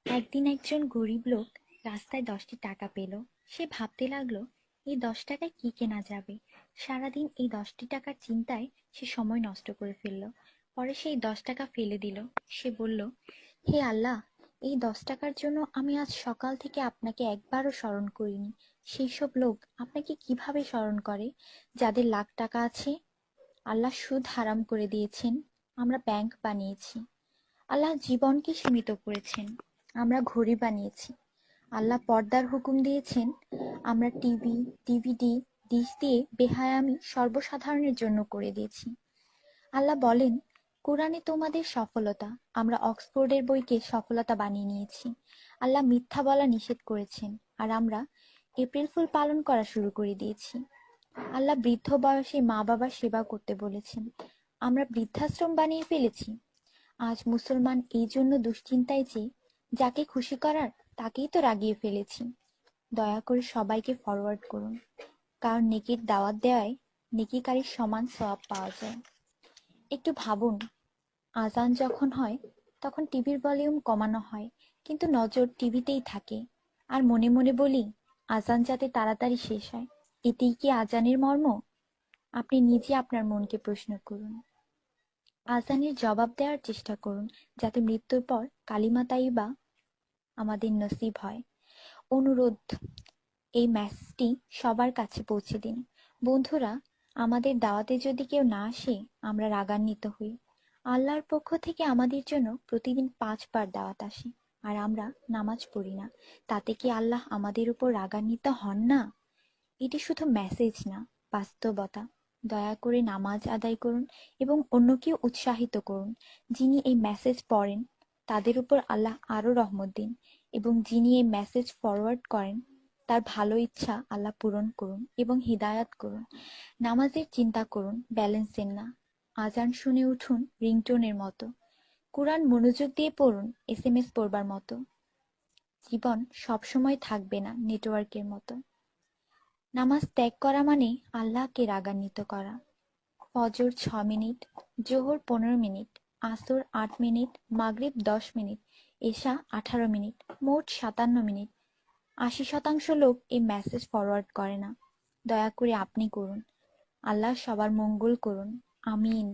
একদিন একজন গরিব লোক রাস্তায় 10টি টাকা পেল। সে ভাবতে লাগলো, এই 10 টাকায় কি কেনা যাবে। সারাদিন এই 10টি টাকার চিন্তায় সে সময় নষ্ট করে ফেলল। পরে সেই 10 টাকা ফেলে দিল। সে বলল, হে আল্লাহ, এই 10 টাকার জন্য আমি আজ সকাল থেকে আপনাকে একবারও স্মরণ করিনি। সেই সব লোক আপনাকে কিভাবে স্মরণ করে যাদের লাখ টাকা আছে? আল্লাহ সুদ হারাম করে দিয়েছেন, আমরা ব্যাংক বানিয়েছি। আল্লাহ জীবনকে সীমিত করেছেন, আমরা ঘড়ি বানিয়েছি। আল্লাহ পর্দার হুকুম দিয়েছেন, আমরা টিভি, ডিভিডি, ডিশ দিয়ে বেহায়ামি সর্বসাধারণের জন্য করে দিয়েছি। আল্লাহ বলেন, কোরআনে তোমাদের সফলতা, আমরা অক্সফোর্ডের বইকে সফলতা বানিয়ে নিয়েছি। আল্লাহ মিথ্যা বলা নিষেধ করেছেন, আর আমরা এপ্রিল ফুল পালন করা শুরু করে দিয়েছি। আল্লাহ বৃদ্ধ বয়সে মা বাবার সেবা করতে বলেছেন, আমরা বৃদ্ধাশ্রম বানিয়ে ফেলেছি। আজ মুসলমান এই জন্য দুশ্চিন্তায় যে যাকে খুশি করার তাকেই তো রাগিয়ে ফেলেছি। দয়া করে সবাইকে ফরওয়ার্ড করুন, কারণ নেকির দাওয়াত দেওয়ায় নেকিকারীর সমান সওয়াব পাওয়া যায়। একটু ভাবুন, আজান যখন হয় তখন টিভির ভলিউম কমানো হয়, কিন্তু নজর টিভিতেই থাকে। আর মনে মনে বলি, আজান যাতে তাড়াতাড়ি শেষ হয়। এতেই কি আজানের মর্ম? আপনি নিজে আপনার মনকে প্রশ্ন করুন। আজানের জবাব দেওয়ার চেষ্টা করুন, যাতে মৃত্যুর পর কালিমা তাইয়্যিবা আমাদের নসিব হয়। অনুরোধ, এই মেসেজটি সবার কাছে পৌঁছে দিন। বন্ধুরা, আমাদের দাওয়াতে যদি কেউ না আসে, আমরা রাগান্বিত হই। আল্লাহর পক্ষ থেকে আমাদের জন্য প্রতিদিন 5 বার দাওয়াত আসে, আর আমরা নামাজ পড়ি না। তাতে কি আল্লাহ আমাদের উপর রাগান্বিত হন না? এটি শুধু মেসেজ না, বাস্তবতা। দয়া করে নামাজ আদায় করুন এবং অন্যকেও উৎসাহিত করুন। যিনি এই মেসেজ পড়েন তাদের উপর আল্লাহ আরো রহমত দিন, এবং যিনি এই মেসেজ ফরওয়ার্ড করেন তার ভালো ইচ্ছা আল্লাহ পূরণ করুন এবং হিদায়াত করুন। নামাজের চিন্তা করুন, ব্যালেন্সের না। আজান শুনে উঠুন রিংটোনের মতো। কুরআন মনোযোগ দিয়ে পড়ুন, এসএমএস পড়বার মতো। জীবন সবসময় থাকবে না নেটওয়ার্কের মতো। নামাজ ত্যাগ করা মানে আল্লাহকে রাগান্বিত করা। ফজর 6 মিনিট, জোহর 15 মিনিট, আসর 8 মিনিট, মাগরিব 10 মিনিট, এশা 18 মিনিট, মোট 57 মিনিট। 80% লোক এই মেসেজ ফরওয়ার্ড করে না। দয়া করে আপনি করুন। আল্লাহ সবার মঙ্গল করুন। আমিন।